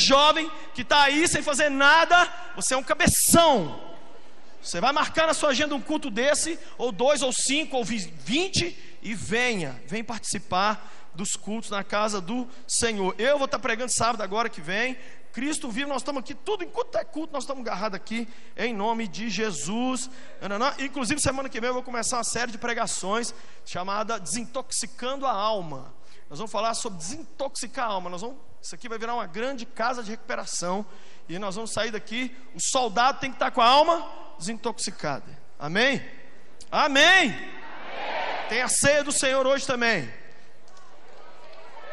jovem que está aí sem fazer nada, você é um cabeção. Você vai marcar na sua agenda um culto desse, ou 2, ou 5, ou 20, e vem participar dos cultos na casa do Senhor. Eu vou estar pregando sábado agora que vem. Cristo vivo, nós estamos aqui, tudo enquanto é culto, nós estamos agarrados aqui, em nome de Jesus. Inclusive semana que vem eu vou começar uma série de pregações chamada Desintoxicando a Alma. Nós vamos falar sobre desintoxicar a alma. Isso aqui vai virar uma grande casa de recuperação, e nós vamos sair daqui. O soldado tem que estar com a alma desintoxicada. Amém? Amém. Tem a ceia do Senhor hoje também.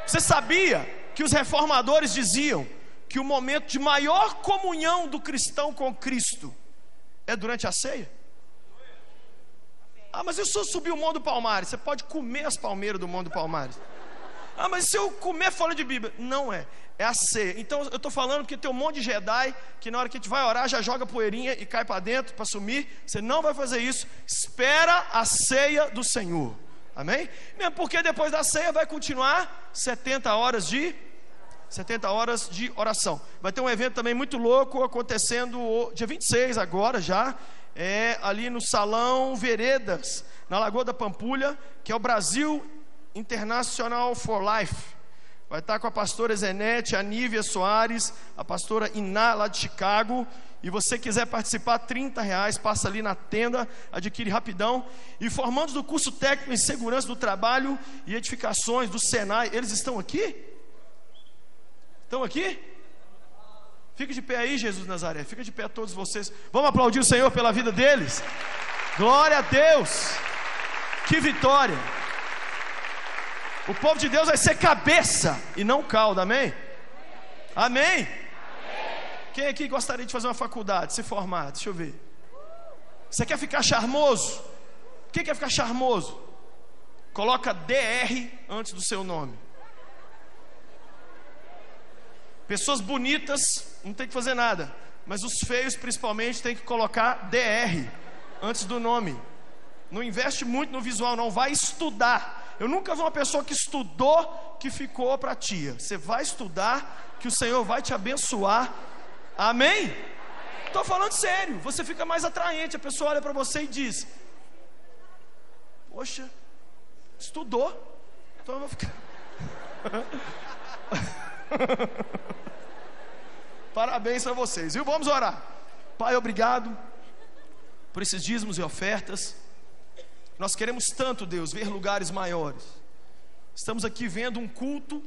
Você sabia que os reformadores diziam que o momento de maior comunhão do cristão com Cristo é durante a ceia? Ah, mas e se eu subir o Monte do Palmares? Você pode comer as palmeiras do Monte do Palmares. Ah, mas se eu comer folha de Bíblia? Não é a ceia. Então eu estou falando porque tem um monte de Jedi que na hora que a gente vai orar já joga poeirinha e cai para dentro para sumir. Você não vai fazer isso. Espera a ceia do Senhor. Amém? Mesmo porque depois da ceia vai continuar 70 horas de oração. Vai ter um evento também muito louco acontecendo dia 26 agora já, ali no Salão Veredas, na Lagoa da Pampulha, que é o Brasil International for Life. Vai estar com a pastora Zenete, a Nívia Soares, a pastora Iná lá de Chicago. E você quiser participar, R$30, passa ali na tenda, adquire rapidão. E formandos do curso técnico em segurança do trabalho e edificações do Senai, eles estão aqui? Estão aqui? Fica de pé aí, Jesus Nazaré. Fica de pé todos vocês. Vamos aplaudir o Senhor pela vida deles. Glória a Deus. Que vitória. O povo de Deus vai ser cabeça e não cauda, amém? Amém? Quem aqui gostaria de fazer uma faculdade, se formar? Deixa eu ver. Você quer ficar charmoso? Quem quer ficar charmoso? Coloca DR antes do seu nome. Pessoas bonitas não tem que fazer nada, mas os feios principalmente tem que colocar DR antes do nome. Não investe muito no visual, não. Vai estudar. Eu nunca vi uma pessoa que estudou que ficou para tia. Você vai estudar, que o Senhor vai te abençoar. Amém? Estou falando sério. Você fica mais atraente. A pessoa olha para você e diz: poxa, estudou, então eu vou ficar. Parabéns para vocês, viu? Vamos orar. Pai, obrigado por esses dízimos e ofertas. Nós queremos tanto, Deus, ver lugares maiores. Estamos aqui vendo um culto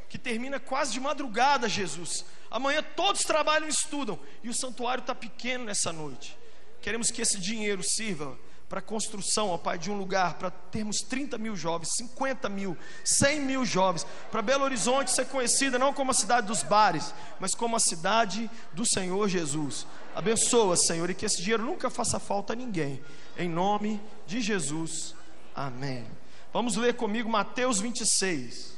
que termina quase de madrugada, Jesus. Amanhã todos trabalham e estudam, e o santuário está pequeno nessa noite. Queremos que esse dinheiro sirva para a construção, ó Pai, de um lugar, para termos 30 mil jovens, 50 mil, 100 mil jovens, para Belo Horizonte ser conhecida não como a cidade dos bares, mas como a cidade do Senhor Jesus. Abençoa, Senhor, e que esse dinheiro nunca faça falta a ninguém, em nome de Jesus, amém. Vamos ler comigo Mateus 26.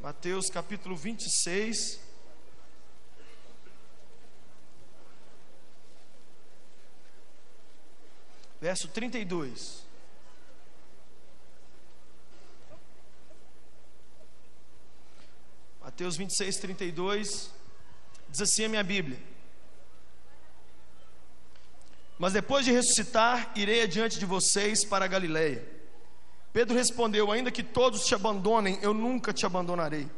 Mateus capítulo 26, verso 32. Mateus 26, 32. Diz assim a minha Bíblia: mas depois de ressuscitar, irei adiante de vocês para a Galileia. Pedro respondeu: ainda que todos te abandonem, eu nunca te abandonarei.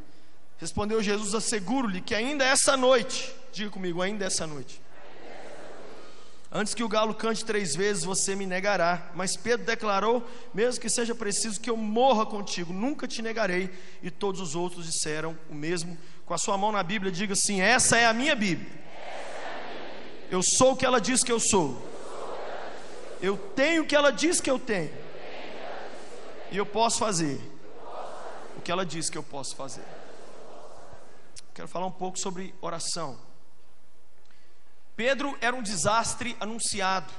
Respondeu Jesus: asseguro-lhe que ainda essa noite, diga comigo, ainda essa noite, antes que o galo cante 3 vezes, você me negará. Mas Pedro declarou: mesmo que seja preciso que eu morra contigo, nunca te negarei. E todos os outros disseram o mesmo. Com a sua mão na Bíblia, diga assim: essa é a minha Bíblia. Eu sou o que ela diz que eu sou. Eu tenho o que ela diz que eu tenho. E eu posso fazer o que ela diz que eu posso fazer. Quero falar um pouco sobre oração. Pedro era um desastre anunciado.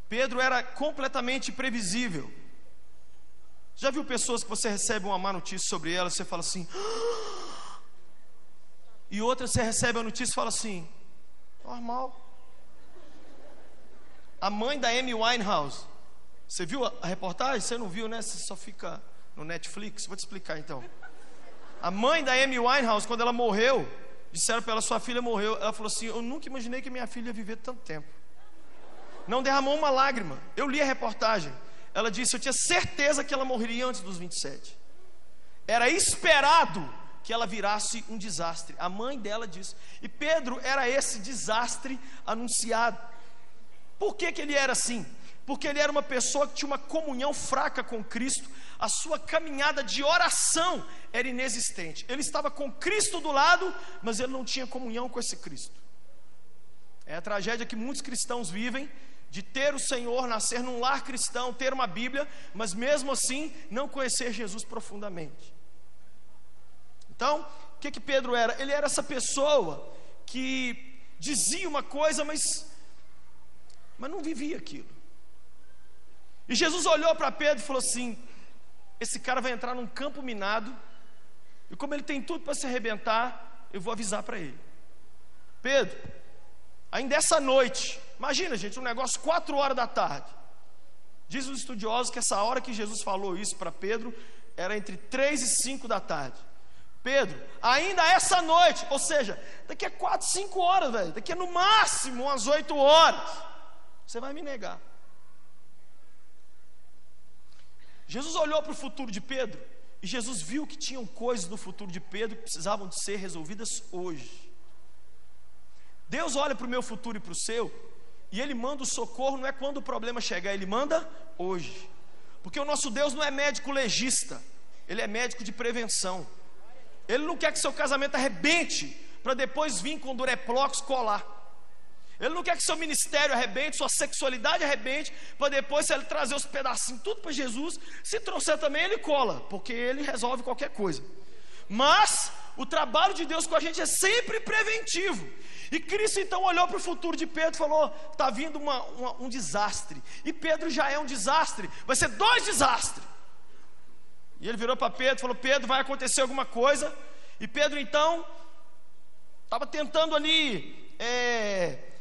Pedro era completamente previsível. Já viu pessoas que você recebe uma má notícia sobre elas, você fala assim, e outras você recebe a notícia e fala assim, normal. A mãe da Amy Winehouse Você viu a reportagem? Você não viu, né? Você só fica no Netflix. Vou te explicar então. A mãe da Amy Winehouse, quando ela morreu, disseram para ela, sua filha morreu. Ela falou assim, eu nunca imaginei que minha filha ia viver tanto tempo. Não derramou uma lágrima. Eu li a reportagem. Ela disse, eu tinha certeza que ela morreria antes dos 27. Era esperado que ela virasse um desastre. A mãe dela disse. E Pedro era esse desastre anunciado. Por que ele era assim? Porque ele era uma pessoa que tinha uma comunhão fraca com Cristo. A sua caminhada de oração era inexistente. Ele estava com Cristo do lado, mas ele não tinha comunhão com esse Cristo. É a tragédia que muitos cristãos vivem, de ter o Senhor, nascer num lar cristão, ter uma Bíblia, mas mesmo assim não conhecer Jesus profundamente. Então, o que Pedro era? Ele era essa pessoa que dizia uma coisa, mas não vivia aquilo. E Jesus olhou para Pedro e falou assim, esse cara vai entrar num campo minado, e como ele tem tudo para se arrebentar, eu vou avisar para ele. Pedro, ainda essa noite, imagina gente, um negócio 4 horas da tarde. Diz os estudiosos que essa hora que Jesus falou isso para Pedro, era entre 3 e 5 da tarde. Pedro, ainda essa noite, ou seja, daqui a 4, 5 horas, velho, daqui a no máximo umas 8 horas, você vai me negar. Jesus olhou para o futuro de Pedro, e Jesus viu que tinham coisas no futuro de Pedro que precisavam de ser resolvidas hoje. Deus olha para o meu futuro e para o seu, e Ele manda o socorro, não é quando o problema chegar, Ele manda hoje. Porque o nosso Deus não é médico legista, Ele é médico de prevenção. Ele não quer que seu casamento arrebente, para depois vir com Dureplox colar. Ele não quer que seu ministério arrebente, sua sexualidade arrebente, para depois, se ele trazer os pedacinhos tudo para Jesus, se trouxer também ele cola, porque ele resolve qualquer coisa. Mas o trabalho de Deus com a gente é sempre preventivo. E Cristo então olhou para o futuro de Pedro e falou, está vindo um desastre. E Pedro já é um desastre, vai ser 2 desastres. E ele virou para Pedro e falou, Pedro, vai acontecer alguma coisa. E Pedro então estava tentando ali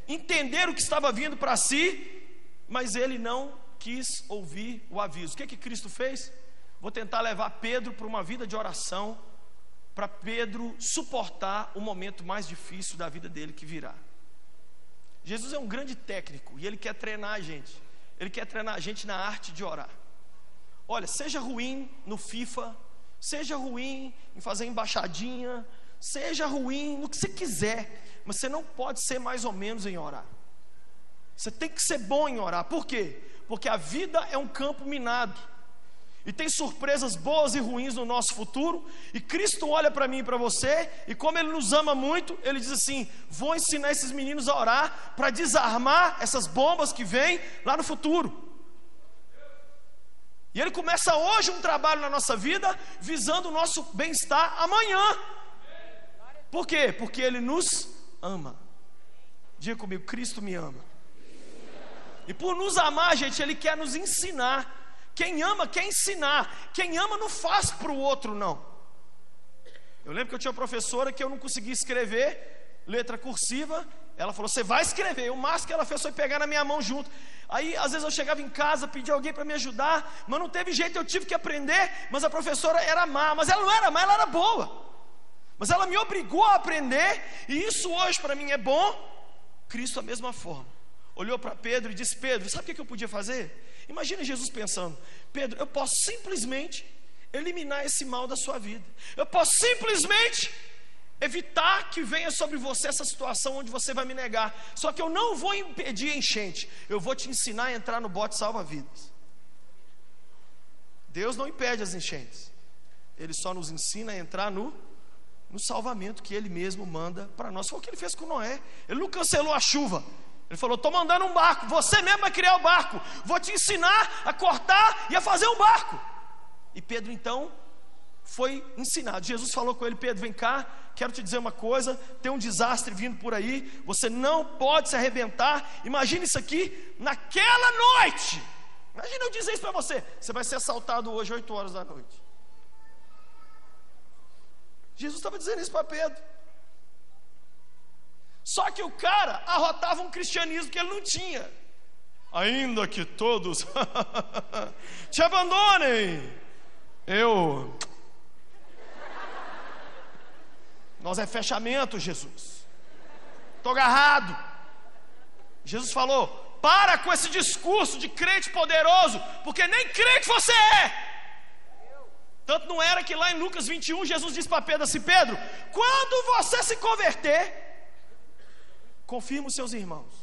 entender o que estava vindo para si, mas ele não quis ouvir o aviso. O que Cristo fez? Vou tentar levar Pedro para uma vida de oração, para Pedro suportar o momento mais difícil da vida dele que virá. Jesus é um grande técnico e Ele quer treinar a gente. Ele quer treinar a gente na arte de orar. Olha, seja ruim no FIFA, seja ruim em fazer embaixadinha, seja ruim no que você quiser, mas você não pode ser mais ou menos em orar. Você tem que ser bom em orar. Por quê? Porque a vida é um campo minado, e tem surpresas boas e ruins no nosso futuro. E Cristo olha para mim e para você, e como Ele nos ama muito, Ele diz assim, vou ensinar esses meninos a orar, para desarmar essas bombas que vêm lá no futuro. E Ele começa hoje um trabalho na nossa vida, visando o nosso bem-estar amanhã. Por quê? Porque Ele nos ama. Diga comigo, Cristo me ama. E por nos amar, gente, Ele quer nos ensinar. Quem ama quer ensinar. Quem ama não faz para o outro, não. Eu lembro que eu tinha uma professora que eu não conseguia escrever letra cursiva. Ela falou, você vai escrever. O máximo que ela fez foi pegar na minha mão junto. Aí às vezes eu chegava em casa, pedia alguém para me ajudar, mas não teve jeito, eu tive que aprender. Mas a professora era má. Mas ela não era má, ela era boa. Mas ela me obrigou a aprender. E isso hoje para mim é bom. Cristo da mesma forma olhou para Pedro e disse, Pedro, sabe o que eu podia fazer? Imagina Jesus pensando, Pedro, eu posso simplesmente eliminar esse mal da sua vida. Eu posso simplesmente evitar que venha sobre você essa situação onde você vai me negar. Só que eu não vou impedir a enchente, eu vou te ensinar a entrar no bote salva-vidas. Deus não impede as enchentes, Ele só nos ensina a entrar no salvamento que Ele mesmo manda para nós. Foi o que Ele fez com Noé. Ele não cancelou a chuva. Ele falou, estou mandando um barco, você mesmo vai criar o barco, vou te ensinar a cortar e a fazer um barco. E Pedro então foi ensinado. Jesus falou com ele, Pedro, vem cá, quero te dizer uma coisa, tem um desastre vindo por aí, você não pode se arrebentar. Imagina isso aqui, naquela noite. Imagina eu dizer isso para você, você vai ser assaltado hoje 8 horas da noite. Jesus estava dizendo isso para Pedro. Só que o cara arrotava um cristianismo que ele não tinha. ainda que todos te abandonem, nós é fechamento, Jesus. Estou agarrado. Jesus falou: para com esse discurso de crente poderoso, porque nem crente você é. Tanto não era que lá em Lucas 21 Jesus disse para Pedro assim: Pedro, quando você se converter, confirma os seus irmãos.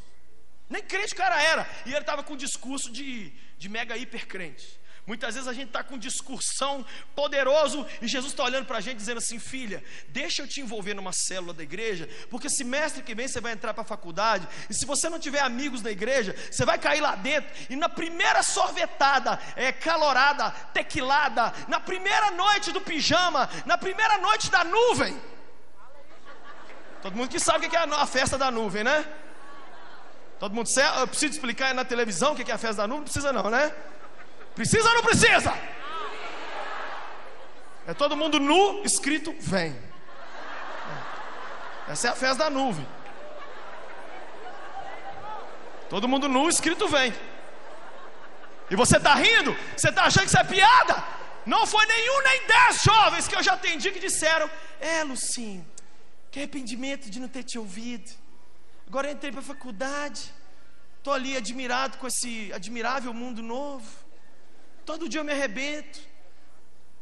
Nem crente o cara era, e ele estava com um discurso de mega hiper crente. Muitas vezes a gente está com um discursão poderoso e Jesus está olhando para a gente dizendo assim: filha, deixa eu te envolver numa célula da igreja, porque semestre que vem você vai entrar para a faculdade, e se você não tiver amigos na igreja, você vai cair lá dentro, e na primeira sorvetada, calorada, tequilada, na primeira noite do pijama, na primeira noite da nuvem. Todo mundo que sabe o que é a festa da nuvem, né? Todo mundo sabe. Eu preciso explicar na televisão o que é a festa da nuvem? Não precisa não, né? Precisa ou não precisa? É todo mundo nu, escrito vem. Essa é a festa da nuvem. Todo mundo nu, escrito vem. E você está rindo? Você está achando que isso é piada? Não foi nenhum nem 10 jovens que eu já atendi que disseram: Lucinho, que arrependimento de não ter te ouvido. Agora eu entrei para a faculdade, estou ali admirado com esse admirável mundo novo. Todo dia eu me arrebento,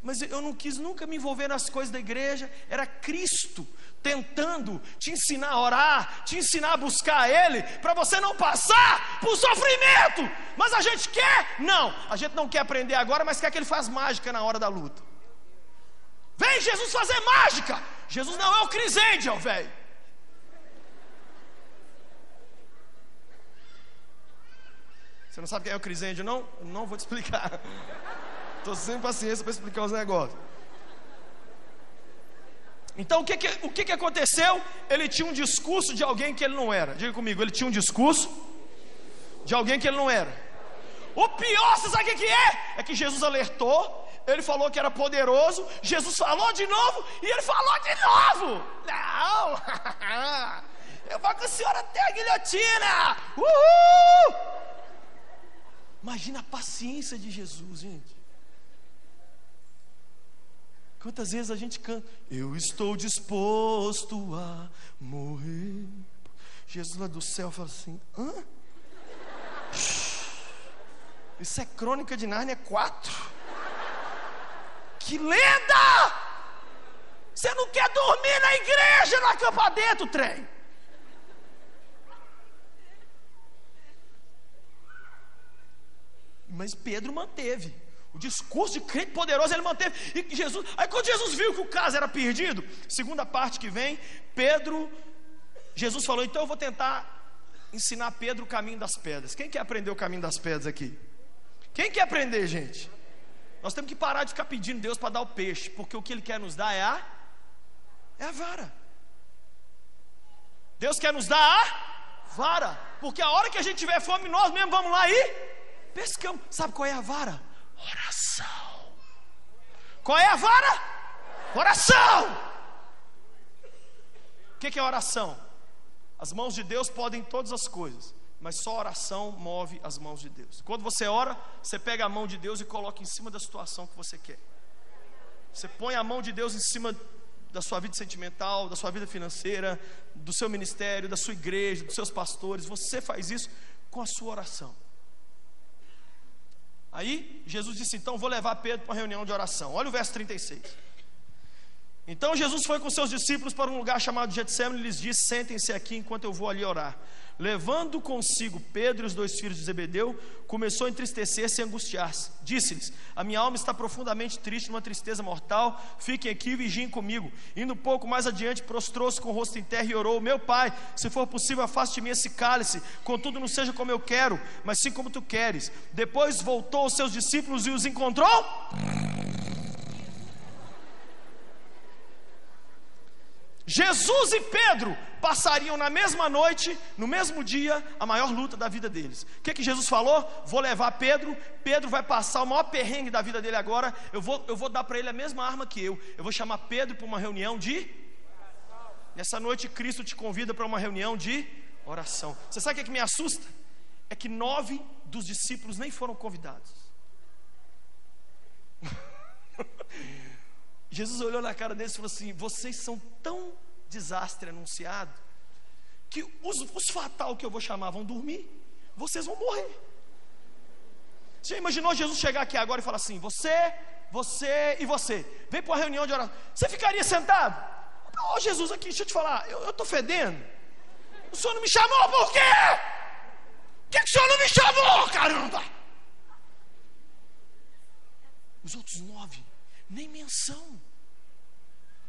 mas eu não quis nunca me envolver nas coisas da igreja. Era Cristo tentando te ensinar a orar, te ensinar a buscar Ele, para você não passar por sofrimento. Mas a gente quer? Não, a gente não quer aprender agora, mas quer que Ele faça mágica na hora da luta. Vem Jesus fazer mágica. Jesus não é o Chris Angel, velho. Você não sabe quem é o Chris Angel, não? Eu não vou te explicar. Estou sem paciência para explicar os negócios. Então o que aconteceu? Ele tinha um discurso de alguém que ele não era. Diga comigo, ele tinha um discurso de alguém que ele não era. O pior, você sabe o que é? É que Jesus alertou, ele falou que era poderoso, Jesus falou de novo e ele falou de novo. Não, eu vou com a senhora até a guilhotina. Uhul! Imagina a paciência de Jesus, gente. Quantas vezes a gente canta: eu estou disposto a morrer. Jesus lá do céu fala assim: hã? Isso é Crônica de Nárnia 4. Que lenda! Você não quer dormir na igreja, na campa dentro, trem. Mas Pedro manteve o discurso de crente poderoso, ele manteve. E Jesus, aí quando Jesus viu que o caso era perdido, segunda parte que vem, Jesus falou: então eu vou tentar ensinar Pedro o caminho das pedras. Quem quer aprender o caminho das pedras aqui? Quem quer aprender, gente? Nós temos que parar de ficar pedindo Deus para dar o peixe, porque o que Ele quer nos dar é a vara. Deus quer nos dar a vara, porque a hora que a gente tiver fome, nós mesmos vamos lá e pescamos. Sabe qual é a vara? Oração. Qual é a vara? Oração. O que é oração? As mãos de Deus podem todas as coisas, mas só a oração move as mãos de Deus. Quando você ora, você pega a mão de Deus e coloca em cima da situação que você quer. Você põe a mão de Deus em cima da sua vida sentimental, da sua vida financeira, do seu ministério, da sua igreja, dos seus pastores. Você faz isso com a sua oração. Aí Jesus disse: então vou levar Pedro para uma reunião de oração. Olha o verso 36. Então Jesus foi com seus discípulos para um lugar chamado Getsêmani e lhes disse: sentem-se aqui enquanto eu vou ali orar. Levando consigo Pedro e os 2 filhos de Zebedeu, começou a entristecer-se e angustiar-se. Disse-lhes: a minha alma está profundamente triste, numa tristeza mortal. Fiquem aqui e vigiem comigo. Indo um pouco mais adiante, prostrou-se com o rosto em terra e orou: meu pai, se for possível, afaste de mim esse cálice, contudo não seja como eu quero, mas sim como tu queres. Depois voltou aos seus discípulos e os encontrou Jesus e Pedro passariam na mesma noite, no mesmo dia, a maior luta da vida deles. O que Jesus falou? Vou levar Pedro. Pedro vai passar o maior perrengue da vida dele agora. Eu vou dar para ele a mesma arma que eu vou chamar Pedro para uma reunião de Nessa noite Cristo te convida para uma reunião de oração. Você sabe o que me assusta? é que 9 dos discípulos nem foram convidados. Jesus olhou na cara deles e falou assim: vocês são tão desastre anunciado, que os fatal que eu vou chamar vão dormir, vocês vão morrer. Você já imaginou Jesus chegar aqui agora e falar assim: você e você, vem para uma reunião de oração, você ficaria sentado? Ô Jesus, aqui, deixa eu te falar, eu estou fedendo, o senhor não me chamou por quê? Por que o senhor não me chamou, caramba? Os outros 9, nem menção.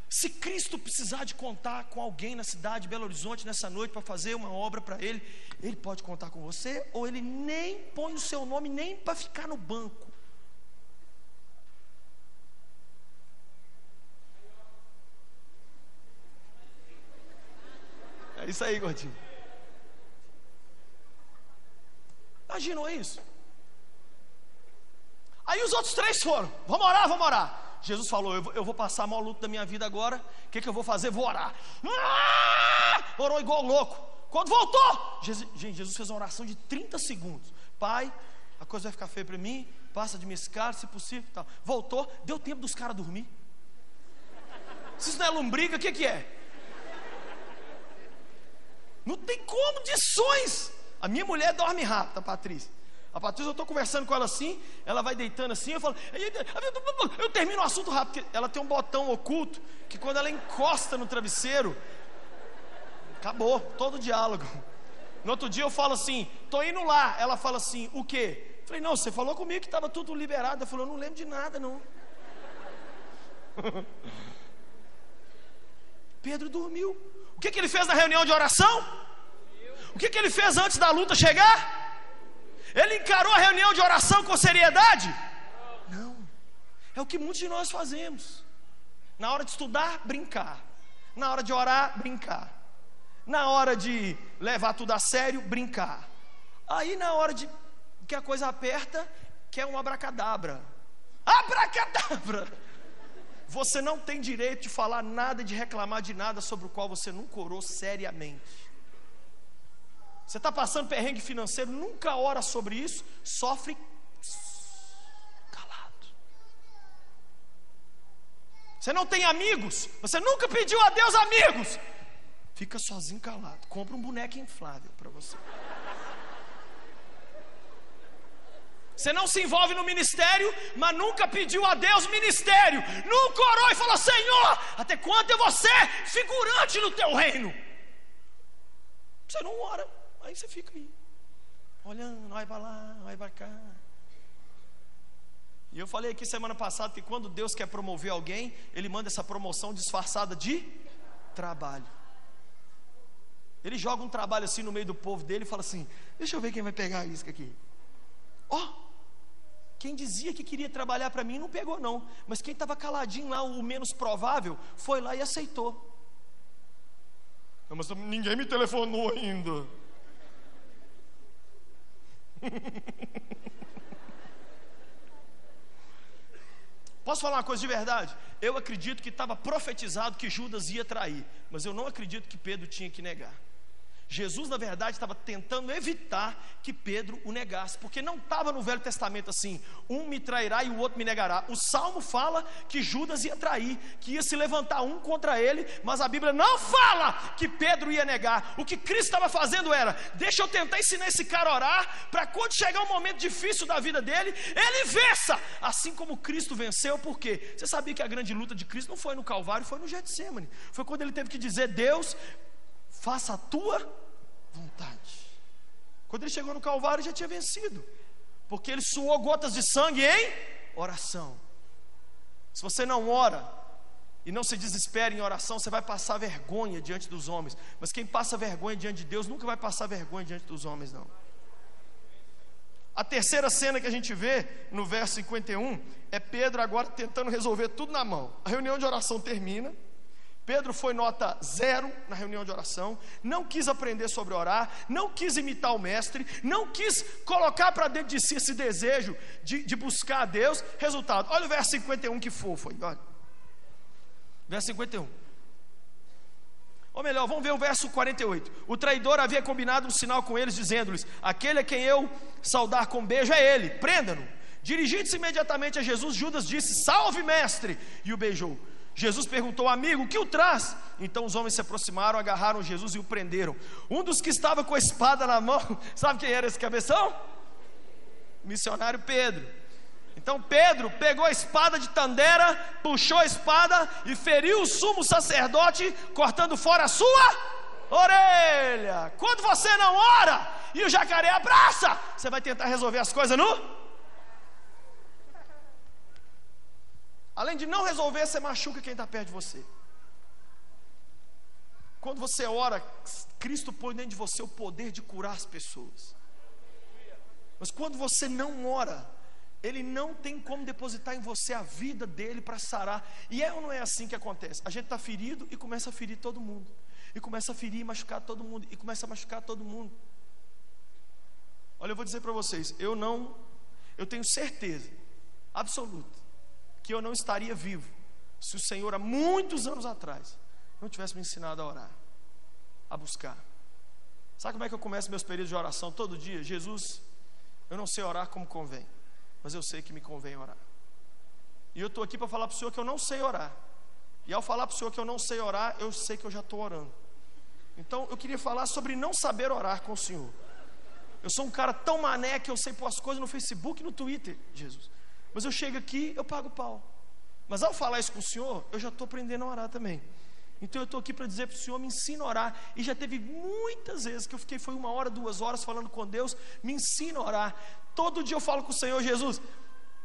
Se Cristo precisar de contar com alguém na cidade de Belo Horizonte nessa noite para fazer uma obra para Ele, Ele pode contar com você, ou Ele nem põe o seu nome nem para ficar no banco. É isso aí, gordinho. Imaginou isso? Aí os outros 3 foram: vamos orar, vamos orar. Jesus falou: eu vou passar o maior luto da minha vida agora. O que eu vou fazer? Vou orar. Orou igual louco. Quando voltou, Jesus fez uma oração de 30 segundos. Pai, a coisa vai ficar feia para mim, passa de me esse cara, se possível, tal. Voltou, deu tempo dos caras dormir. Se isso não é lombriga, o que é? Não tem condições. A minha mulher dorme rápido, a Patrícia. A Patrícia, eu estou conversando com ela assim, ela vai deitando assim, eu falo, eu termino o assunto rápido, porque ela tem um botão oculto, que quando ela encosta no travesseiro, acabou, todo o diálogo. No outro dia eu falo assim: estou indo lá. Ela fala assim: o quê? Eu falei: não, você falou comigo que estava tudo liberado. Ela falou: eu não lembro de nada não. Pedro dormiu. O que ele fez na reunião de oração? O que ele fez antes da luta chegar? Ele encarou a reunião de oração com seriedade? Não. É o que muitos de nós fazemos. Na hora de estudar, brincar. Na hora de orar, brincar. Na hora de levar tudo a sério, brincar. Aí na hora de que a coisa aperta, quer um abracadabra. Abracadabra! Você não tem direito de falar nada, de reclamar de nada sobre o qual você nunca orou seriamente. Você está passando perrengue financeiro, nunca ora sobre isso, sofre calado. Você não tem amigos, você nunca pediu a Deus amigos, fica sozinho calado. Compra um boneco inflável para você. Você não se envolve no ministério, mas nunca pediu a Deus ministério, nunca orou e falou: Senhor, até quando eu vou ser figurante no teu reino? Você não ora. Aí você fica aí, olhando, vai para lá, vai para cá. E eu falei aqui semana passada que quando Deus quer promover alguém, Ele manda essa promoção disfarçada de trabalho. Ele joga um trabalho assim no meio do povo dele e fala assim: deixa eu ver quem vai pegar a isca aqui. Quem dizia que queria trabalhar para mim não pegou não, mas quem estava caladinho lá, o menos provável, foi lá e aceitou. Mas ninguém me telefonou ainda. Posso falar uma coisa de verdade? Eu acredito que estava profetizado que Judas ia trair, mas eu não acredito que Pedro tinha que negar. Jesus, na verdade, estava tentando evitar que Pedro o negasse, porque não estava no Velho Testamento assim: um me trairá e o outro me negará. O Salmo fala que Judas ia trair, que ia se levantar um contra ele, mas a Bíblia não fala que Pedro ia negar. O que Cristo estava fazendo era: deixa eu tentar ensinar esse cara a orar, para quando chegar um momento difícil da vida dele, ele vença, assim como Cristo venceu. Por quê? Você sabia que a grande luta de Cristo não foi no Calvário, foi no Getsêmani. Foi quando ele teve que dizer: Deus, faça a tua vontade. Quando ele chegou no Calvário, já tinha vencido, porque ele suou gotas de sangue em oração. Se você não ora e não se desespera em oração, você vai passar vergonha diante dos homens. Mas quem passa vergonha diante de Deus nunca vai passar vergonha diante dos homens, não. A terceira cena que a gente vê no verso 51 é Pedro agora tentando resolver tudo na mão. A reunião de oração termina. Pedro foi nota 0 na reunião de oração, não quis aprender sobre orar, não quis imitar o mestre, não quis colocar para dentro de si esse desejo de buscar a Deus. Resultado, olha o verso 51, que fofo aí, olha. Verso 51: Ou melhor, vamos ver o verso 48. O traidor havia combinado um sinal com eles, dizendo-lhes: aquele a quem eu saudar com beijo é ele, prenda-no. Dirigindo-se imediatamente a Jesus, Judas disse: salve, mestre, e o beijou. Jesus perguntou: amigo, o que o traz? Então os homens se aproximaram, agarraram Jesus e o prenderam. Um dos que estava com a espada na mão, sabe quem era esse cabeção? Missionário Pedro. Então Pedro pegou a espada de Tandera, puxou a espada e feriu o sumo sacerdote, cortando fora a sua orelha. Quando você não ora e o jacaré abraça, você vai tentar resolver as coisas além de não resolver, você machuca quem está perto de você. Quando você ora, Cristo põe dentro de você o poder de curar as pessoas. Mas quando você não ora, Ele não tem como depositar em você a vida dele para sarar. E é ou não é assim que acontece? A gente está ferido e começa a ferir todo mundo. E começa a ferir e machucar todo mundo. E começa a machucar todo mundo. Olha, eu vou dizer para vocês, eu tenho certeza absoluta que eu não estaria vivo se o Senhor há muitos anos atrás não tivesse me ensinado a orar, a buscar. Sabe como é que eu começo meus períodos de oração todo dia? Jesus, eu não sei orar como convém, mas eu sei que me convém orar. E eu estou aqui para falar para o Senhor que eu não sei orar. E ao falar para o Senhor que eu não sei orar, eu sei que eu já estou orando. Então eu queria falar sobre não saber orar com o Senhor. Eu sou um cara tão mané que eu sei pôr as coisas no Facebook e no Twitter, Jesus. Mas eu chego aqui, eu pago pau. Mas ao falar isso com o Senhor, eu já estou aprendendo a orar também. Então eu estou aqui para dizer para o Senhor, me ensina a orar. E já teve muitas vezes que eu fiquei, foi 1 hora, 2 horas falando com Deus, me ensina a orar. Todo dia eu falo com o Senhor: Jesus,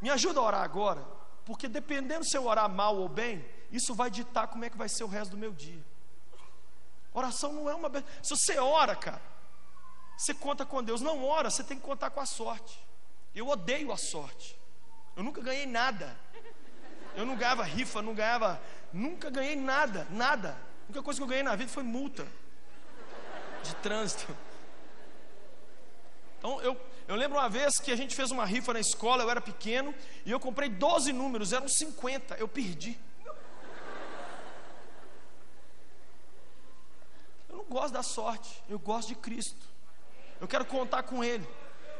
me ajuda a orar agora, porque dependendo se eu orar mal ou bem, isso vai ditar como é que vai ser o resto do meu dia. Oração não é uma... Se você ora, cara, você conta com Deus. Não ora, você tem que contar com a sorte. Eu odeio a sorte. Eu nunca ganhei nada. Eu não ganhava rifa, nunca ganhei nada. A única coisa que eu ganhei na vida foi multa de trânsito. Então eu lembro uma vez que a gente fez uma rifa na escola, eu era pequeno, e eu comprei 12 números, eram 50, eu perdi. Eu não gosto da sorte, eu gosto de Cristo. Eu quero contar com Ele.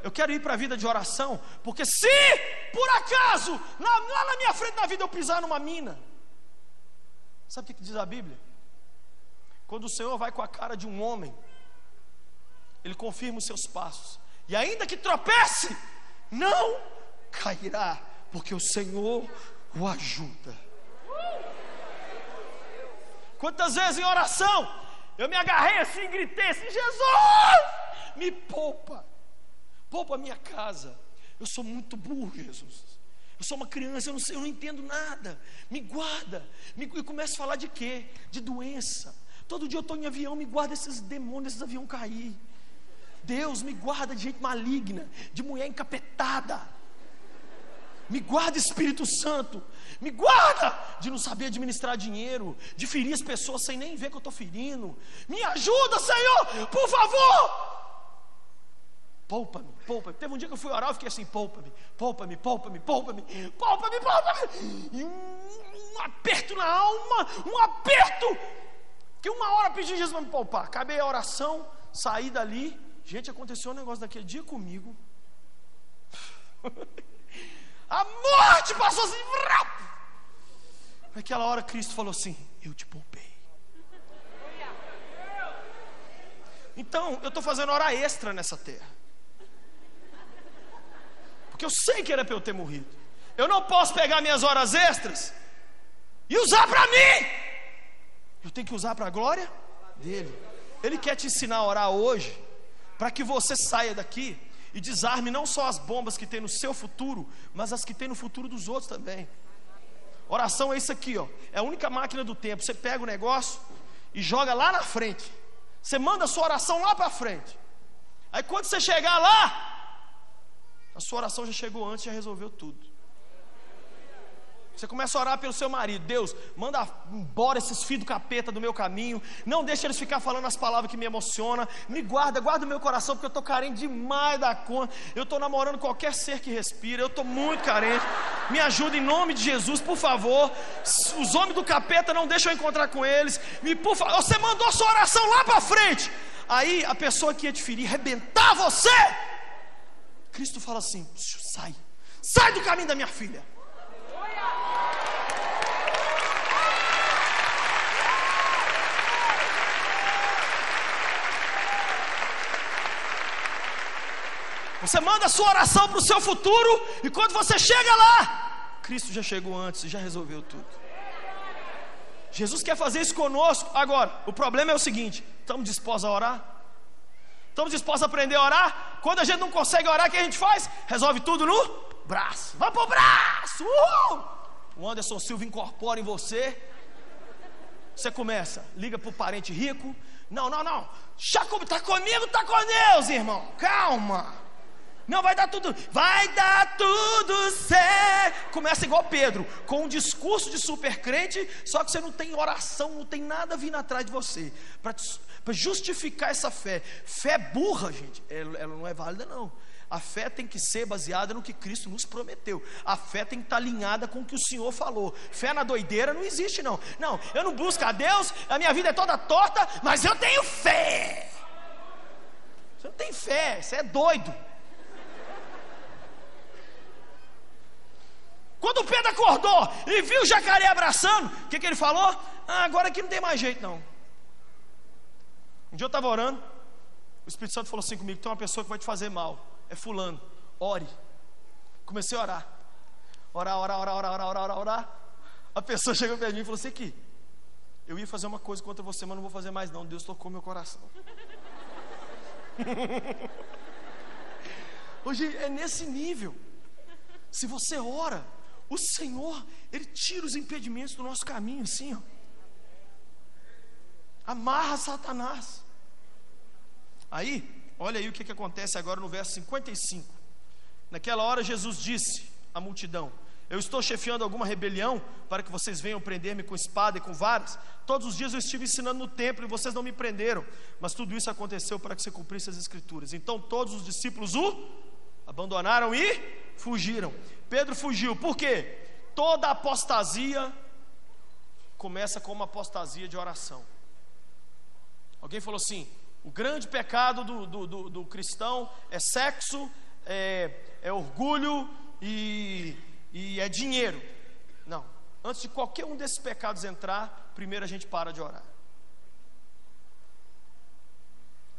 Eu quero ir para a vida de oração, porque se por acaso lá na minha frente na vida eu pisar numa mina, sabe o que diz a Bíblia? Quando o Senhor vai com a cara de um homem, Ele confirma os seus passos, e ainda que tropece, não cairá, porque o Senhor o ajuda. Quantas vezes em oração eu me agarrei assim e gritei assim: Jesus, me poupa a minha casa, eu sou muito burro, Jesus, eu sou uma criança, eu não entendo nada, me guarda. E começo a falar de quê? De doença. Todo dia eu estou em avião, me guarda esses demônios, esses aviões cair. Deus, me guarda de gente maligna, de mulher encapetada. Me guarda, Espírito Santo, me guarda de não saber administrar dinheiro, de ferir as pessoas sem nem ver que eu estou ferindo. Me ajuda, Senhor, por favor. Poupa-me. Teve um dia que eu fui orar, eu fiquei assim: poupa-me. E um aperto na alma, que 1 hora pedi Jesus para me poupar. Acabei a oração, saí dali. Gente, aconteceu um negócio daquele dia comigo. A morte passou assim. Naquela hora Cristo falou assim: eu te poupei. Então eu estou fazendo hora extra nessa terra, porque eu sei que era para eu ter morrido. Eu não posso pegar minhas horas extras e usar para mim. Eu tenho que usar para a glória dele. Ele quer te ensinar a orar hoje, para que você saia daqui e desarme não só as bombas que tem no seu futuro, mas as que tem no futuro dos outros também. Oração é isso aqui, ó. É a única máquina do tempo. Você pega o negócio e joga lá na frente. Você manda a sua oração lá para frente. Aí quando você chegar lá, a sua oração já chegou antes, já resolveu tudo. Você começa a orar pelo seu marido: Deus, manda embora esses filhos do capeta do meu caminho, não deixa eles ficar falando as palavras que me emocionam, me guarda o meu coração, porque eu estou carente demais da conta. Eu estou namorando qualquer ser que respira, eu estou muito carente. Me ajuda em nome de Jesus, por favor. Os homens do capeta não deixam eu encontrar com eles. Por favor, você mandou a sua oração lá para frente. Aí a pessoa que ia te ferir, arrebentar você, Cristo fala assim: sai do caminho da minha filha. Você manda a sua oração para o seu futuro, e quando você chega lá, Cristo já chegou antes e já resolveu tudo. Jesus quer fazer isso conosco. Agora, o problema é o seguinte: estamos dispostos a orar? Estamos dispostos a aprender a orar? Quando a gente não consegue orar, o que a gente faz? Resolve tudo no braço. Vamos pro braço! O Anderson Silva incorpora em você. Você começa, liga para o parente rico. Não. Está comigo, está com Deus, irmão. Calma. Não, vai dar tudo certo. Começa igual Pedro, com um discurso de super crente, só que você não tem oração, não tem nada vindo atrás de você para justificar essa fé. Fé burra, gente, ela não é válida não. A fé tem que ser baseada no que Cristo nos prometeu. A fé tem que estar alinhada com o que o Senhor falou. Fé na doideira não existe não. Não, eu não busco a Deus, a minha vida é toda torta, mas eu tenho fé. Você não tem fé, você é doido. Quando o Pedro acordou e viu o jacaré abraçando, o que ele falou? Agora aqui não tem mais jeito não. Um dia eu estava orando, o Espírito Santo falou assim comigo: tem uma pessoa que vai te fazer mal, é fulano, ore. Comecei a orar. Orar. A pessoa chegou perto de mim e falou assim: aqui, eu ia fazer uma coisa contra você, mas não vou fazer mais não, Deus tocou meu coração. Hoje é nesse nível. Se você ora, o Senhor, Ele tira os impedimentos do nosso caminho, assim, ó. Amarra Satanás. Aí, olha aí o que acontece agora no verso 55. Naquela hora Jesus disse à multidão: eu estou chefiando alguma rebelião para que vocês venham prender-me com espada e com varas? Todos os dias eu estive ensinando no templo e vocês não me prenderam, mas tudo isso aconteceu para que se cumprisse as escrituras. Então todos os discípulos o abandonaram e fugiram. Pedro fugiu, por quê? Toda apostasia começa com uma apostasia de oração. Alguém falou assim: o grande pecado do cristão é sexo, é orgulho e é dinheiro. Não, antes de qualquer um desses pecados entrar, primeiro a gente para de orar.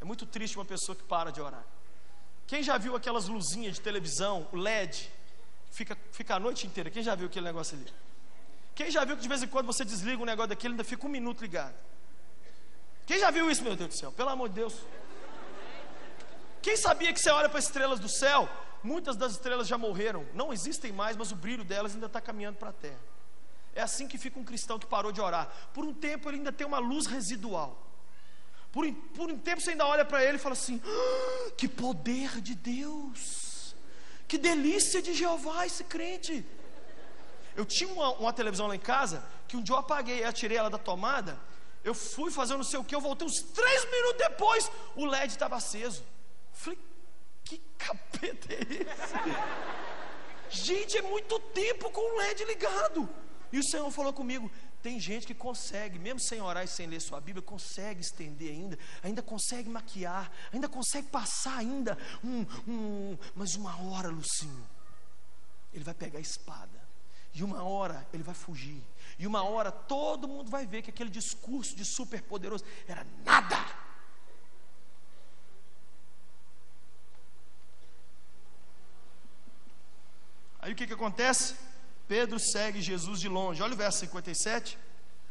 É muito triste uma pessoa que para de orar. Quem já viu aquelas luzinhas de televisão, o LED, fica a noite inteira? Quem já viu aquele negócio ali? Quem já viu que de vez em quando você desliga um negócio daquele e ainda fica 1 minuto ligado? Quem já viu isso, meu Deus do céu? Pelo amor de Deus. Quem sabia que você olha para as estrelas do céu? Muitas das estrelas já morreram, não existem mais, mas o brilho delas ainda está caminhando para a terra. É assim que fica um cristão que parou de orar. Por um tempo ele ainda tem uma luz residual. Por um tempo você ainda olha para ele e fala assim: que poder de Deus, que delícia de Jeová esse crente. Eu tinha uma televisão lá em casa, que um dia eu apaguei, eu tirei ela da tomada, eu fui fazer não sei o que, eu voltei uns 3 minutos depois, o LED estava aceso. Falei: que capeta é esse? Gente, é muito tempo com o LED ligado. E o Senhor falou comigo: tem gente que consegue, mesmo sem orar e sem ler sua Bíblia, consegue estender ainda consegue maquiar, ainda consegue passar ainda mas uma hora, Lucinho, ele vai pegar a espada, e uma hora ele vai fugir, e uma hora todo mundo vai ver que aquele discurso de super poderoso era nada. Aí o que acontece? Pedro segue Jesus de longe. Olha o verso 57.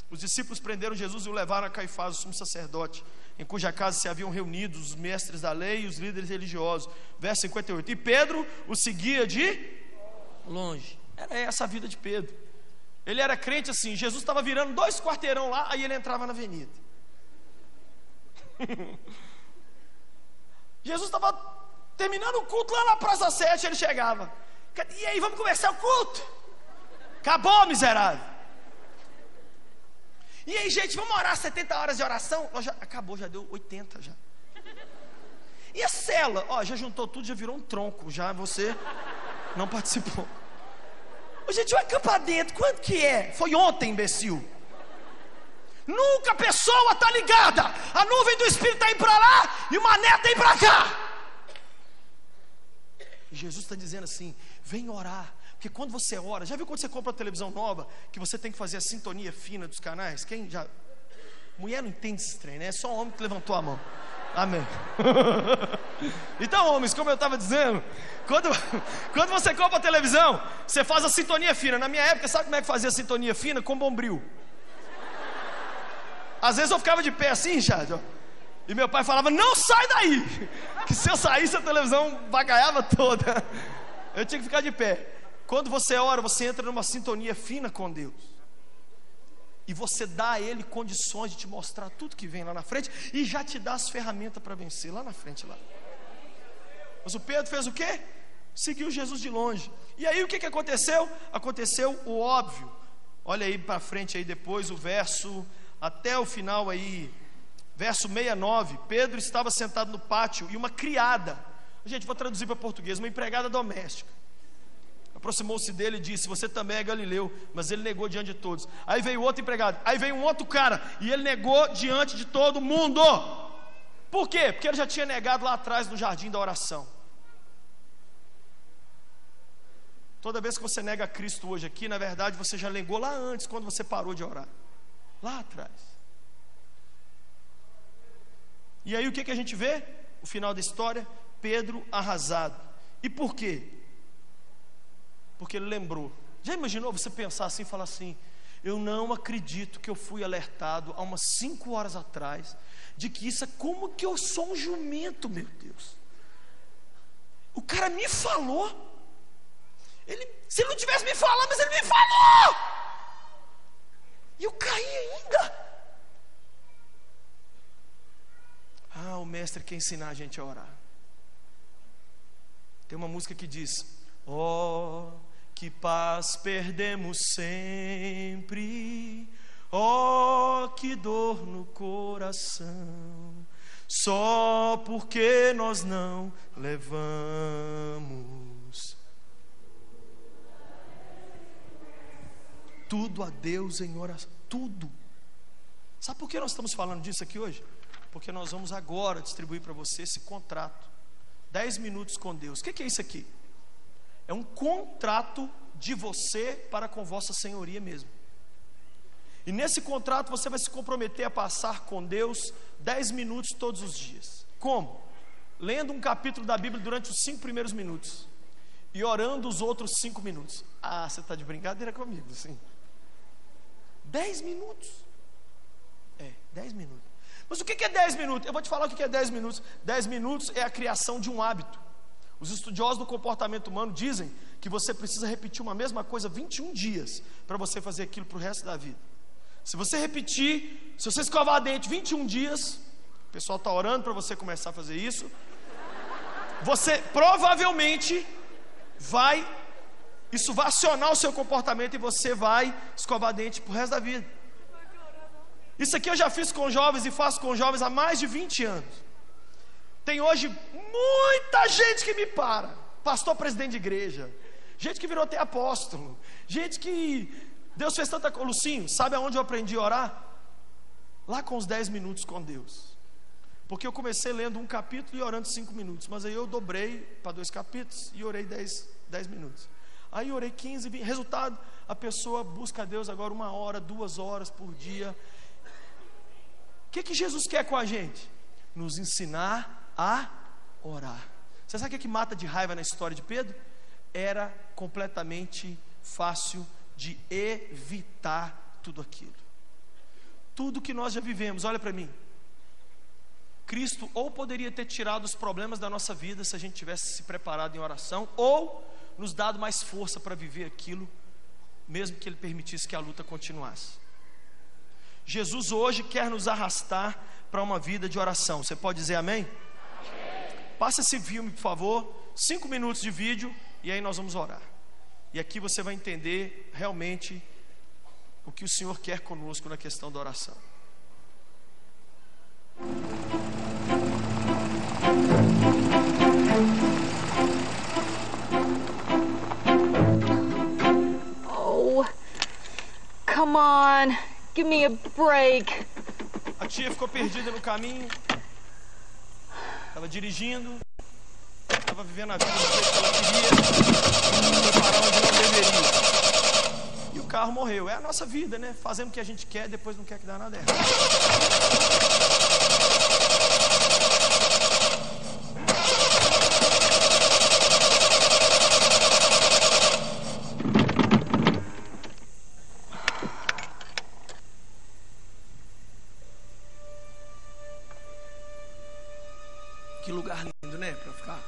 Os discípulos prenderam Jesus e o levaram a Caifás, o sumo sacerdote, em cuja casa se haviam reunido os mestres da lei e os líderes religiosos. Verso 58. E Pedro o seguia de longe. Era essa a vida de Pedro. Ele era crente assim. Jesus estava virando 2 quarteirão lá, aí ele entrava na avenida. Jesus estava terminando o culto lá na Praça 7, ele chegava: e aí, vamos começar o culto? Acabou, miserável. E aí, gente, vamos orar 70 horas de oração? Acabou, já deu 80 já. E a cela? Já juntou tudo, já virou um tronco. Já você não participou. Ô, gente, vai acampar dentro, quanto que é? Foi ontem, imbecil. Nunca a pessoa está ligada. A nuvem do Espírito está indo para lá e o mané está indo para cá. E Jesus está dizendo assim: vem orar. Porque quando você ora, já viu quando você compra uma televisão nova, que você tem que fazer a sintonia fina dos canais? Quem já... Mulher não entende esse trem, né? É só homem que levantou a mão. Amém. Então, homens, como eu estava dizendo, quando você compra a televisão, você faz a sintonia fina. Na minha época, sabe como é que fazia a sintonia fina? Com bombril. Às vezes eu ficava de pé assim, Chad, ó, e meu pai falava: não sai daí, que se eu saísse a televisão vagaiava toda. Eu tinha que ficar de pé. Quando você ora, você entra numa sintonia fina com Deus, e você dá a Ele condições de te mostrar tudo que vem lá na frente, e já te dá as ferramentas para vencer lá na frente lá. Mas o Pedro fez o quê? Seguiu Jesus de longe. E aí o que aconteceu? Aconteceu o óbvio. Olha aí para frente aí depois o verso, até o final aí, verso 69. Pedro estava sentado no pátio e uma criada, gente, vou traduzir para português, uma empregada doméstica, aproximou-se dele e disse: você também é galileu. Mas ele negou diante de todos. Aí veio outro empregado, aí veio um outro cara, e ele negou diante de todo mundo. Por quê? Porque ele já tinha negado lá atrás no jardim da oração. Toda vez que você nega Cristo hoje aqui, na verdade você já negou lá antes, quando você parou de orar, lá atrás. E aí o que a gente vê? O final da história: Pedro arrasado. E por quê? Porque ele lembrou. Já imaginou você pensar assim e falar assim: eu não acredito que eu fui alertado há umas 5 horas atrás de que isso é como que eu sou um jumento, meu Deus. O cara me falou. Se ele não tivesse me falado, mas ele me falou. E eu caí ainda. O mestre quer ensinar a gente a orar. Tem uma música que diz: oh, que paz perdemos sempre, oh, que dor no coração, só porque nós não levamos tudo a Deus em oração. Tudo. Sabe por que nós estamos falando disso aqui hoje? Porque nós vamos agora distribuir para você esse contrato, 10 minutos com Deus. O que é isso aqui? É um contrato de você para com vossa senhoria mesmo. E nesse contrato você vai se comprometer a passar com Deus 10 minutos todos os dias. Como? Lendo um capítulo da Bíblia durante os 5 primeiros minutos e orando os outros 5 minutos. Você está de brincadeira comigo, sim. 10 minutos. 10 minutos. Mas o que é 10 minutos? Eu vou te falar o que é 10 minutos. 10 minutos é a criação de um hábito. Os estudiosos do comportamento humano dizem que você precisa repetir uma mesma coisa 21 dias para você fazer aquilo para o resto da vida. Se você repetir, se você escovar dente 21 dias, o pessoal está orando para você começar a fazer isso, você provavelmente isso vai acionar o seu comportamento e você vai escovar dente para o resto da vida. Isso aqui eu já fiz com jovens e faço com jovens há mais de 20 anos. Tem hoje muita gente que me para, pastor, presidente de igreja, gente que virou até apóstolo, gente que Deus fez tanta coisa. Lucinho, sabe aonde eu aprendi a orar? Lá com os 10 minutos com Deus. Porque eu comecei lendo um capítulo e orando 5 minutos, mas aí eu dobrei para 2 capítulos e orei 10 minutos. Aí orei 15, 20, resultado, a pessoa busca a Deus agora 1 hora, 2 horas por dia. O que Jesus quer com a gente? Nos ensinar a orar. Você sabe o que mata de raiva na história de Pedro? Era completamente fácil de evitar tudo aquilo. Tudo que nós já vivemos, olha para mim. Cristo ou poderia ter tirado os problemas da nossa vida se a gente tivesse se preparado em oração, ou nos dado mais força para viver aquilo, mesmo que Ele permitisse que a luta continuasse. Jesus hoje quer nos arrastar para uma vida de oração. Você pode dizer amém? Amém. Passa esse filme, por favor, 5 minutos de vídeo, e aí nós vamos orar. E aqui você vai entender realmente o que o Senhor quer conosco na questão da oração. come on. Give me a break. A tia ficou perdida no caminho. Estava dirigindo. Estava vivendo a vida do jeito que ela queria. Foi parar onde não deveria. E o carro morreu. É a nossa vida, né? Fazendo o que a gente quer, depois não quer que dá nada errado. Que lugar lindo, né? Pra ficar.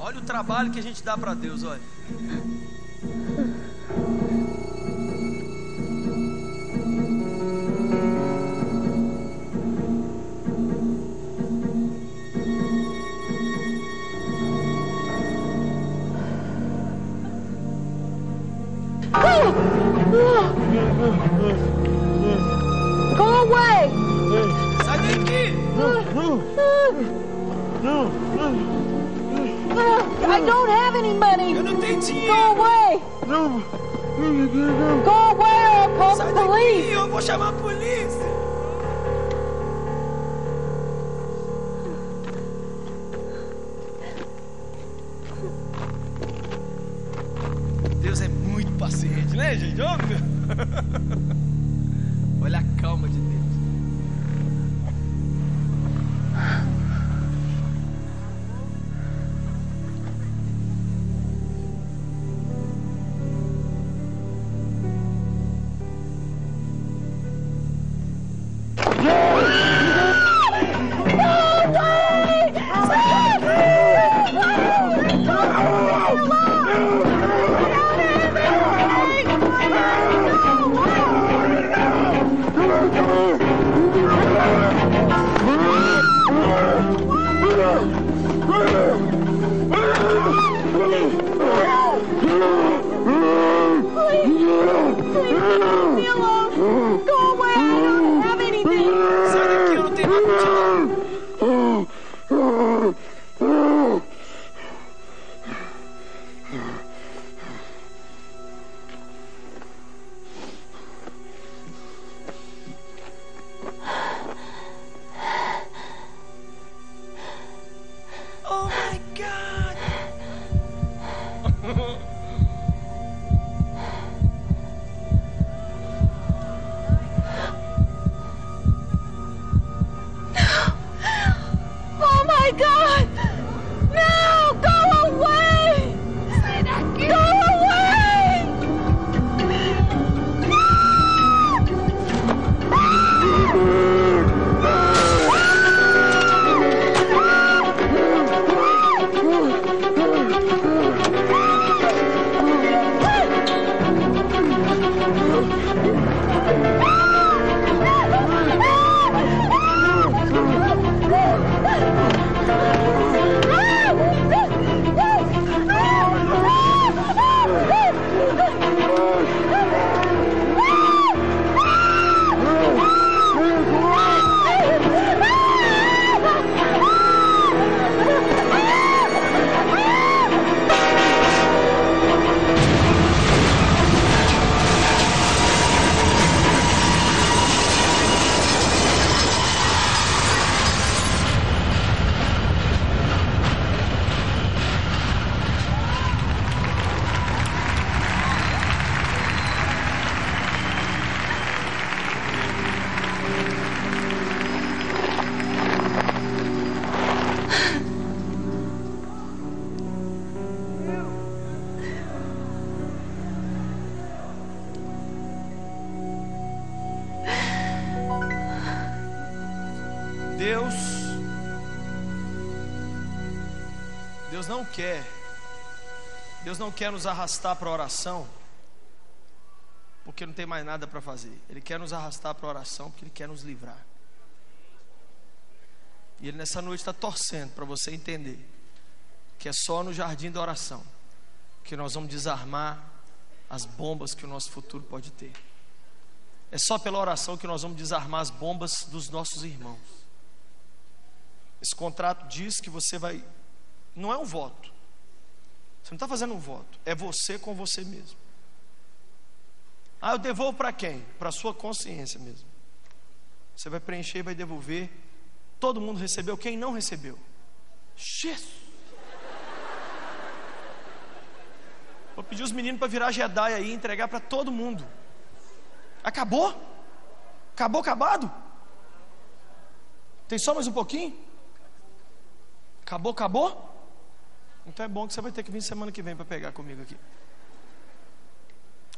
Olha o trabalho que a gente dá para Deus, olha. Go away! Sai daqui! I don't have any money! Eu não tenho dinheiro! Go away! Go away or I'll call Sai the police! daqui, eu vou chamar a polícia! Deus é muito paciente, né, gente? Oh, meu. Olha a calma de Deus. Deus não quer nos arrastar para a oração porque não tem mais nada para fazer. Ele quer nos arrastar para a oração porque Ele quer nos livrar. E Ele nessa noite está torcendo para você entender que é só no jardim da oração que nós vamos desarmar as bombas que o nosso futuro pode ter. É só pela oração que nós vamos desarmar as bombas dos nossos irmãos. Esse contrato diz que você vai... Não é um voto. Você não está fazendo um voto. É você com você mesmo. Eu devolvo para quem? Para a sua consciência mesmo. Você vai preencher e vai devolver. Todo mundo recebeu. Quem não recebeu? Jesus! Vou pedir os meninos para virar Jedi aí e entregar para todo mundo. Acabou? Acabado? Tem só mais um pouquinho? Acabou? Então é bom que você vai ter que vir semana que vem para pegar comigo aqui.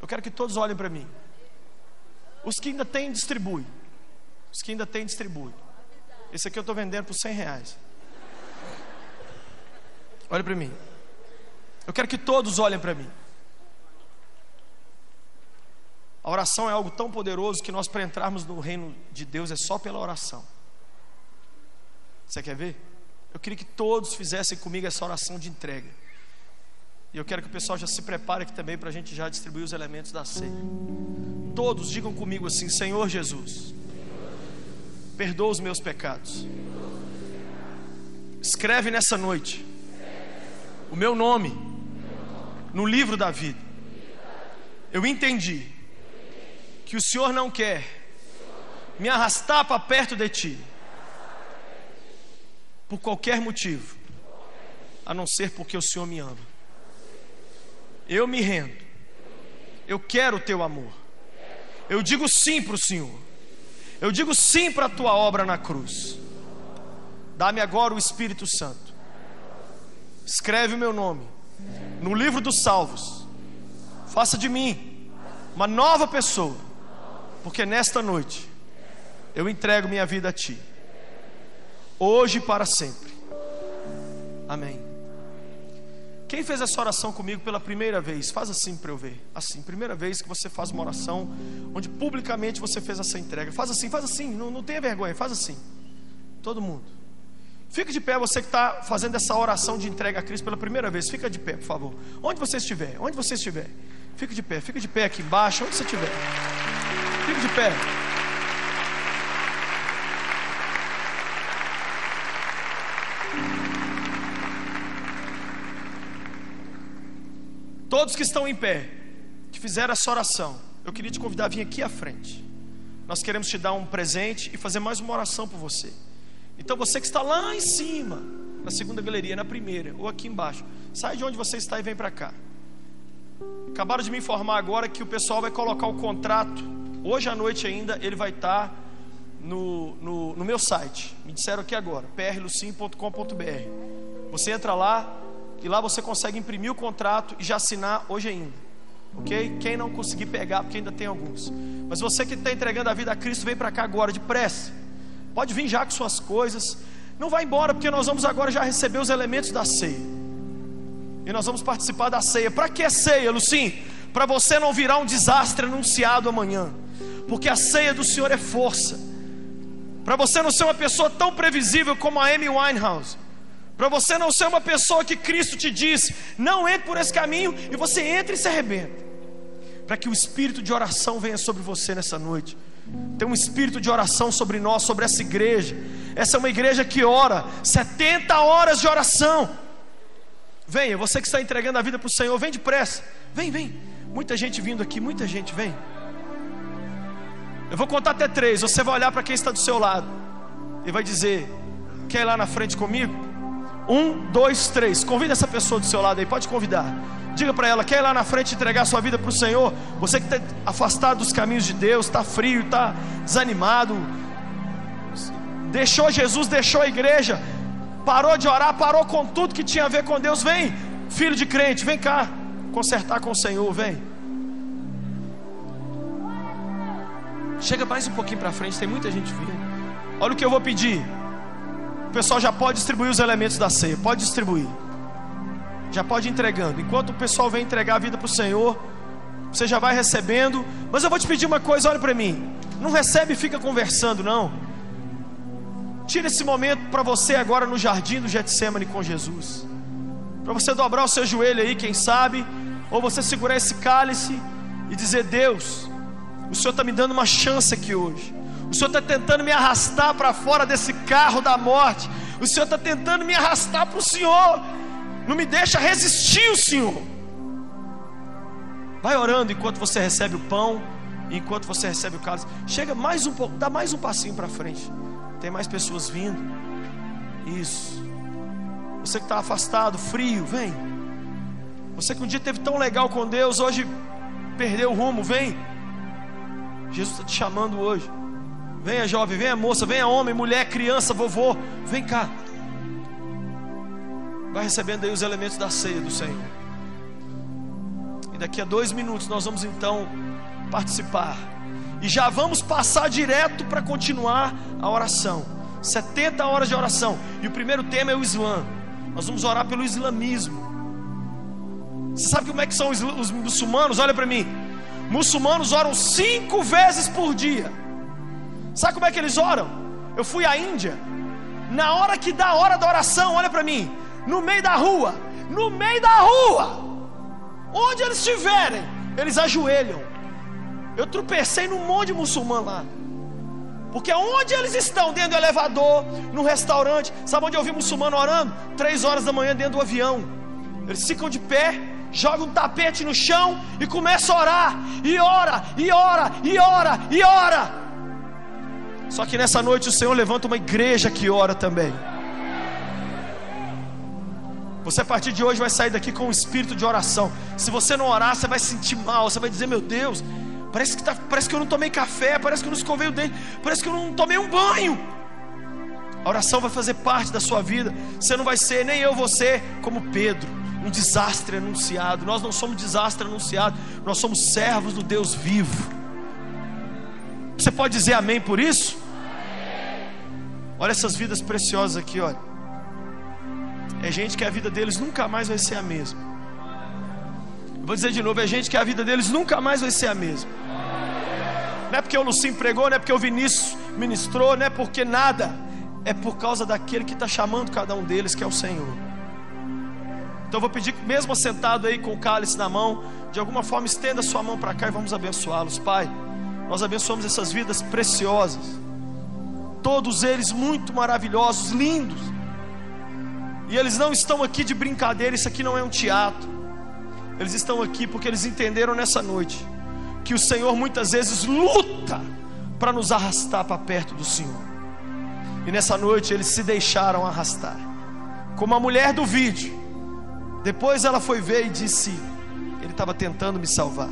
Eu quero que todos olhem para mim. Os que ainda tem, distribui. Esse aqui eu estou vendendo por R$100. Olha para mim. Eu quero que todos olhem para mim. A oração é algo tão poderoso que nós, para entrarmos no reino de Deus, é só pela oração. Você quer ver? Eu queria que todos fizessem comigo essa oração de entrega. E eu quero que o pessoal já se prepare aqui também para a gente já distribuir os elementos da ceia. Todos digam comigo assim: Senhor Jesus, perdoa os meus pecados. Escreve nessa noite o meu nome no livro da vida. Eu entendi que o Senhor não quer me arrastar para perto de Ti por qualquer motivo, a não ser porque o Senhor me ama. Eu me rendo. Eu quero o Teu amor. Eu digo sim para o Senhor. Eu digo sim para a Tua obra na cruz. Dá-me agora o Espírito Santo. Escreve o meu nome no livro dos salvos. Faça de mim uma nova pessoa, porque nesta noite eu entrego minha vida a Ti, hoje e para sempre. Amém. Quem fez essa oração comigo pela primeira vez, faz assim para eu ver. Assim, primeira vez que você faz uma oração onde publicamente você fez essa entrega. Faz assim, não tenha vergonha, faz assim. Todo mundo. Fica de pé, você que está fazendo essa oração de entrega a Cristo pela primeira vez. Fica de pé, por favor. Onde você estiver. Fica de pé aqui embaixo, onde você estiver. Fica de pé. Todos que estão em pé, que fizeram essa oração, eu queria te convidar a vir aqui à frente. Nós queremos te dar um presente e fazer mais uma oração por você. Então você que está lá em cima, na segunda galeria, na primeira, ou aqui embaixo, sai de onde você está e vem para cá. Acabaram de me informar agora que o pessoal vai colocar o contrato, hoje à noite ainda, ele vai estar no meu site. Me disseram aqui agora, prlucim.com.br. Você entra lá e lá você consegue imprimir o contrato e já assinar hoje ainda. Ok? Quem não conseguir pegar, porque ainda tem alguns. Mas você que está entregando a vida a Cristo, vem para cá agora, depressa. Pode vir já com suas coisas. Não vai embora, porque nós vamos agora já receber os elementos da ceia. E nós vamos participar da ceia. Para que ceia, Lucim? Para você não virar um desastre anunciado amanhã. Porque a ceia do Senhor é força. Para você não ser uma pessoa tão previsível como a Amy Winehouse. Para você não ser uma pessoa que Cristo te diz: não entre por esse caminho, e você entra e se arrebenta. Para que o espírito de oração venha sobre você nessa noite. Tem um espírito de oração sobre nós, sobre essa igreja. Essa é uma igreja que ora 70 horas de oração. Venha, você que está entregando a vida para o Senhor, vem depressa. Vem. Muita gente vindo aqui, muita gente, vem. Eu vou contar até 3. Você vai olhar para quem está do seu lado e vai dizer: quer ir lá na frente comigo? 1, 2, 3. Convida essa pessoa do seu lado aí, pode convidar. Diga para ela: quer ir lá na frente entregar sua vida para o Senhor? Você que está afastado dos caminhos de Deus, está frio, está desanimado, deixou Jesus, deixou a igreja, parou de orar, parou com tudo que tinha a ver com Deus. Vem, filho de crente, vem cá consertar com o Senhor, vem. Chega mais um pouquinho para frente, tem muita gente vindo. Olha o que eu vou pedir. pessoal já pode distribuir os elementos da ceia. Pode distribuir. Já pode ir entregando. Enquanto o pessoal vem entregar a vida para o Senhor, você já vai recebendo. Mas eu vou te pedir uma coisa, olha para mim. Não recebe e fica conversando, não. Tira esse momento para você agora no jardim do Getsêmani com Jesus. Para você dobrar o seu joelho aí, quem sabe. Ou você segurar esse cálice e dizer: Deus, o Senhor está me dando uma chance aqui hoje. O Senhor está tentando me arrastar para fora desse carro da morte. O Senhor está tentando me arrastar para o Senhor. Não me deixa resistir o Senhor. Vai orando enquanto você recebe o pão, enquanto você recebe o cálice. Chega mais um pouco, dá mais um passinho para frente. Tem mais pessoas vindo. Isso. Você que está afastado, frio, vem. Você que um dia teve tão legal com Deus, hoje perdeu o rumo, vem. Jesus está te chamando hoje. Venha jovem, venha moça, venha homem, mulher, criança, vovô. Vem cá. Vai recebendo aí os elementos da ceia do Senhor. E daqui a 2 minutos nós vamos então participar. E já vamos passar direto para continuar a oração. 70 horas de oração. E o primeiro tema é o Islã. Nós vamos orar pelo islamismo. Você sabe como é que são os muçulmanos? Olha para mim. Muçulmanos oram 5 vezes por dia. Sabe como é que eles oram? Eu fui à Índia. Na hora que dá a hora da oração, olha para mim, no meio da rua, onde eles estiverem, eles ajoelham. Eu tropecei num monte de muçulmano lá. Porque onde eles estão, dentro do elevador, no restaurante, sabe onde eu vi muçulmano orando? 3 horas da manhã dentro do avião. Eles ficam de pé, jogam um tapete no chão e começam a orar. E ora, e ora, e ora, e ora. Só que nessa noite o Senhor levanta uma igreja que ora também. Você a partir de hoje vai sair daqui com um espírito de oração. Se você não orar, você vai se sentir mal. Você vai dizer: meu Deus, parece que eu não tomei café, parece que eu não escovei o dente, parece que eu não tomei um banho. A oração vai fazer parte da sua vida. Você não vai ser, nem eu, você, como Pedro, um desastre anunciado. Nós não somos desastre anunciado. Nós somos servos do Deus vivo. Você pode dizer amém por isso? Olha essas vidas preciosas aqui, olha. É gente que a vida deles nunca mais vai ser a mesma. Eu vou dizer de novo, é gente que a vida deles nunca mais vai ser a mesma. Não é porque o Lucinho pregou, não é porque o Vinícius ministrou, não é porque nada. É por causa daquele que está chamando cada um deles, que é o Senhor. Então eu vou pedir que, mesmo sentado aí com o cálice na mão, de alguma forma estenda a sua mão para cá e vamos abençoá-los. Pai, nós abençoamos essas vidas preciosas. Todos eles muito maravilhosos, lindos. E eles não estão aqui de brincadeira, isso aqui não é um teatro. Eles estão aqui porque eles entenderam nessa noite que o Senhor muitas vezes luta para nos arrastar para perto do Senhor. E nessa noite eles se deixaram arrastar. Como a mulher do vídeo. Depois ela foi ver e disse: Ele estava tentando me salvar.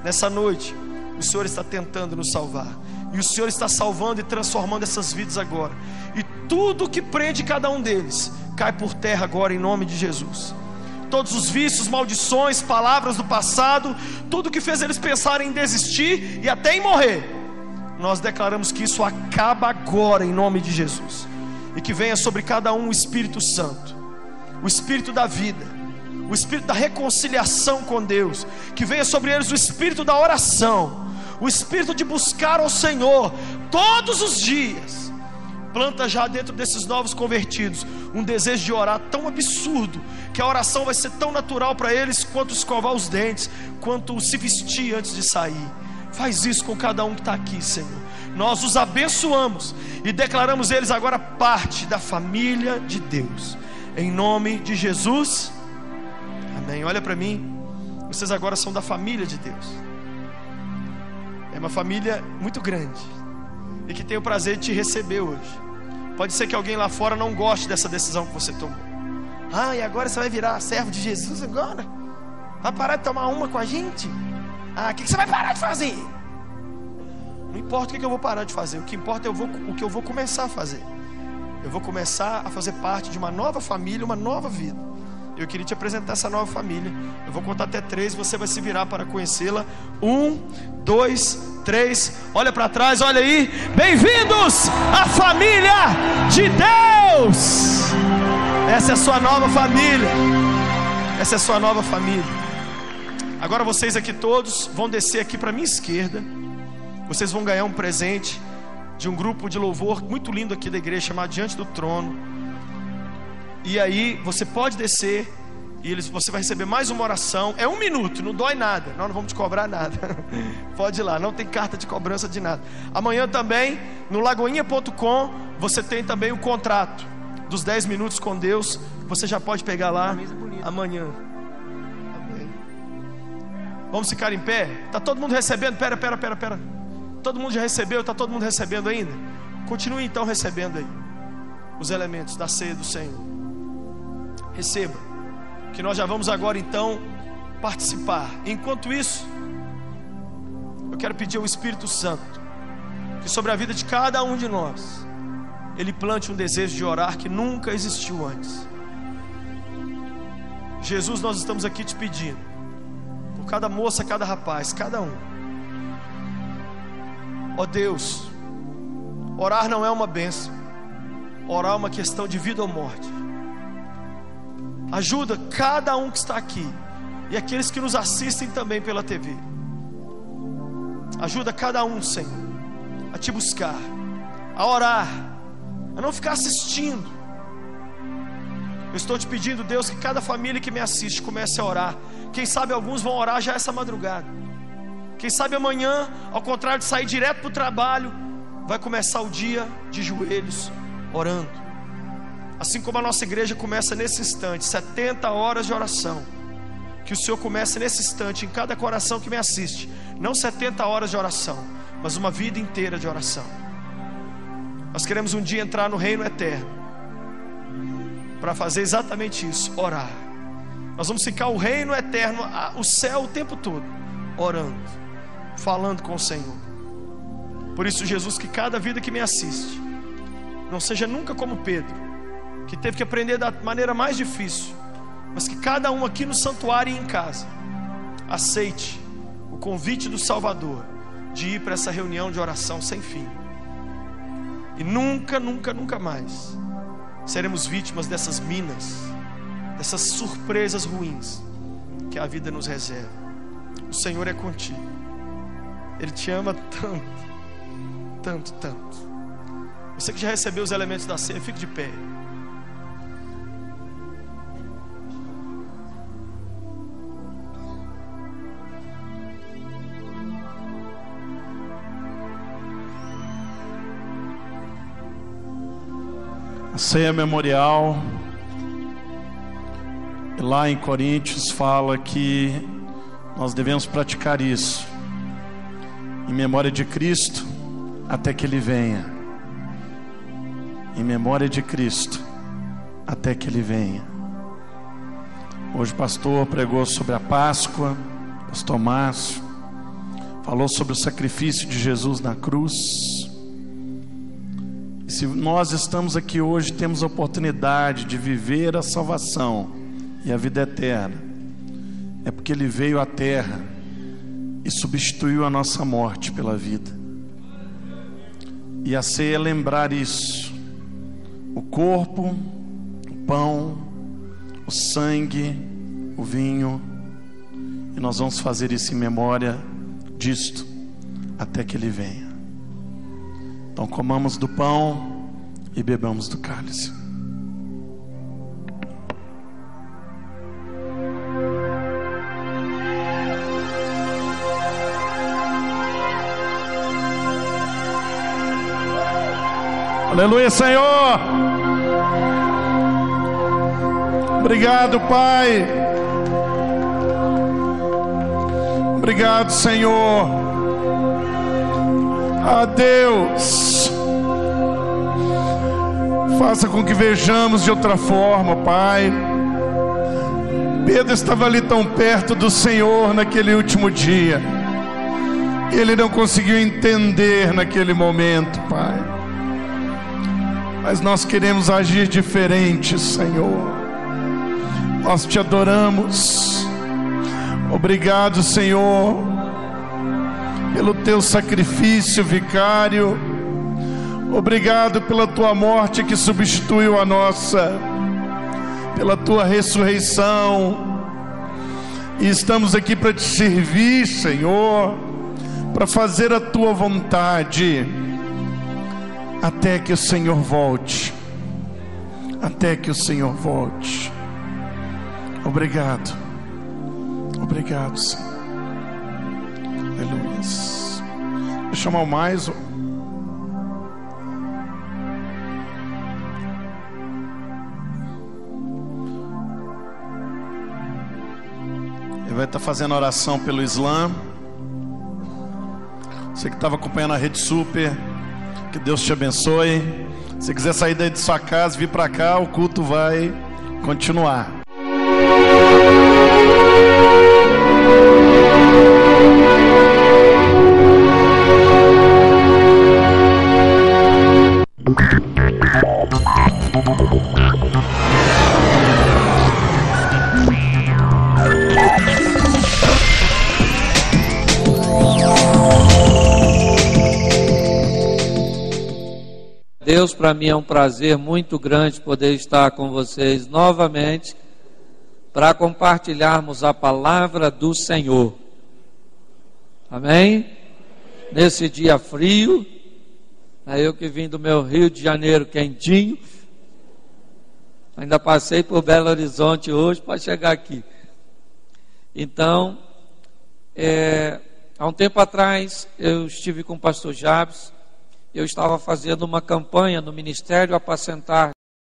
Nessa noite o Senhor está tentando nos salvar. E o Senhor está salvando e transformando essas vidas agora. E tudo que prende cada um deles cai por terra agora em nome de Jesus. Todos os vícios, maldições, palavras do passado, tudo que fez eles pensarem em desistir e até em morrer, nós declaramos que isso acaba agora em nome de Jesus. E que venha sobre cada um o Espírito Santo, o Espírito da vida, o Espírito da reconciliação com Deus. Que venha sobre eles o Espírito da oração, o Espírito de buscar ao Senhor todos os dias. Planta já dentro desses novos convertidos um desejo de orar tão absurdo, que a oração vai ser tão natural para eles quanto escovar os dentes, quanto se vestir antes de sair. Faz isso com cada um que está aqui, Senhor. Nós os abençoamos e declaramos eles agora parte da família de Deus, em nome de Jesus, amém. Olha para mim, vocês agora são da família de Deus. É uma família muito grande e que tem o prazer de te receber hoje. Pode ser que alguém lá fora não goste dessa decisão que você tomou. Ah, e agora você vai virar servo de Jesus agora? Vai parar de tomar uma com a gente? Ah, o que você vai parar de fazer? Não importa o que eu vou parar de fazer. O que importa é o que eu vou começar a fazer. Eu vou começar a fazer parte de uma nova família, uma nova vida. Eu queria te apresentar essa nova família. Eu vou contar até 3, você vai se virar para conhecê-la. 1, 2, 3. Olha para trás, olha aí. Bem-vindos à família de Deus. Deus! Essa é a sua nova família. Essa é a sua nova família. Agora vocês aqui todos vão descer aqui para minha esquerda. Vocês vão ganhar um presente de um grupo de louvor muito lindo aqui da igreja, chamado Diante do Trono. E aí você pode descer e você vai receber mais uma oração. É 1 minuto, não dói nada. Nós não vamos te cobrar nada. Pode ir lá, não tem carta de cobrança de nada. Amanhã também, no lagoinha.com, você tem também o contrato dos 10 minutos com Deus. Você já pode pegar lá amanhã. Amém. Vamos ficar em pé? Está todo mundo recebendo? Pera. Todo mundo já recebeu? Está todo mundo recebendo ainda? Continue então recebendo aí os elementos da ceia do Senhor. Receba, que nós já vamos agora então participar. Enquanto isso, eu quero pedir ao Espírito Santo que sobre a vida de cada um de nós Ele plante um desejo de orar que nunca existiu antes. Jesus, nós estamos aqui te pedindo por cada moça, cada rapaz, cada um. Ó Deus, orar não é uma bênção, orar é uma questão de vida ou morte. Ajuda cada um que está aqui e aqueles que nos assistem também pela TV. Ajuda cada um, Senhor, a te buscar, a orar, a não ficar assistindo. Eu estou te pedindo, Deus, que cada família que me assiste comece a orar. Quem sabe alguns vão orar já essa madrugada. Quem sabe amanhã, ao contrário de sair direto para o trabalho, vai começar o dia de joelhos, orando. Assim como a nossa igreja começa nesse instante, 70 horas de oração. Que o Senhor comece nesse instante, em cada coração que me assiste. Não 70 horas de oração, mas uma vida inteira de oração. Nós queremos um dia entrar no reino eterno, para fazer exatamente isso, orar. Nós vamos ficar o reino eterno, o céu o tempo todo, orando, falando com o Senhor. Por isso, Jesus, que cada vida que me assiste não seja nunca como Pedro, que teve que aprender da maneira mais difícil, mas que cada um aqui no santuário e em casa aceite o convite do Salvador de ir para essa reunião de oração sem fim. E nunca mais seremos vítimas dessas minas, dessas surpresas ruins que a vida nos reserva. O Senhor é contigo. Ele te ama tanto. Você que já recebeu os elementos da ceia, fique de pé. A ceia memorial, lá em Coríntios, fala que nós devemos praticar isso em memória de Cristo até que Ele venha. Em memória de Cristo até que Ele venha. Hoje o pastor pregou sobre a Páscoa, pastor Márcio falou sobre o sacrifício de Jesus na cruz. Se nós estamos aqui hoje, temos a oportunidade de viver a salvação e a vida eterna, é porque Ele veio à terra e substituiu a nossa morte pela vida. E a ceia é lembrar isso: o corpo, o pão, o sangue, o vinho. E nós vamos fazer isso em memória disto até que Ele venha. Então comamos do pão e bebamos do cálice. Aleluia, Senhor. Obrigado, Pai. Obrigado, Senhor. A Deus, faça com que vejamos de outra forma, Pai. Pedro estava ali tão perto do Senhor naquele último dia. Ele não conseguiu entender naquele momento, Pai. Mas nós queremos agir diferente, Senhor. Nós te adoramos. Obrigado, Senhor, pelo teu sacrifício vicário. Obrigado pela tua morte que substituiu a nossa, pela tua ressurreição. E estamos aqui para te servir, Senhor, para fazer a tua vontade, até que o Senhor volte. Até que o Senhor volte. Obrigado. Obrigado, Senhor. Aleluia. Vou chamar o mais. Ele vai estar fazendo oração pelo Islã. Você que estava acompanhando a Rede Super, que Deus te abençoe. Se quiser sair daí de sua casa e vir para cá, o culto vai continuar. Deus, para mim é um prazer muito grande poder estar com vocês novamente para compartilharmos a palavra do Senhor. Amém? Nesse dia frio, eu que vim do meu Rio de Janeiro quentinho, ainda passei por Belo Horizonte hoje para chegar aqui. Então, há um tempo atrás eu estive com o pastor Jabes. Eu estava fazendo uma campanha no Ministério Apacentar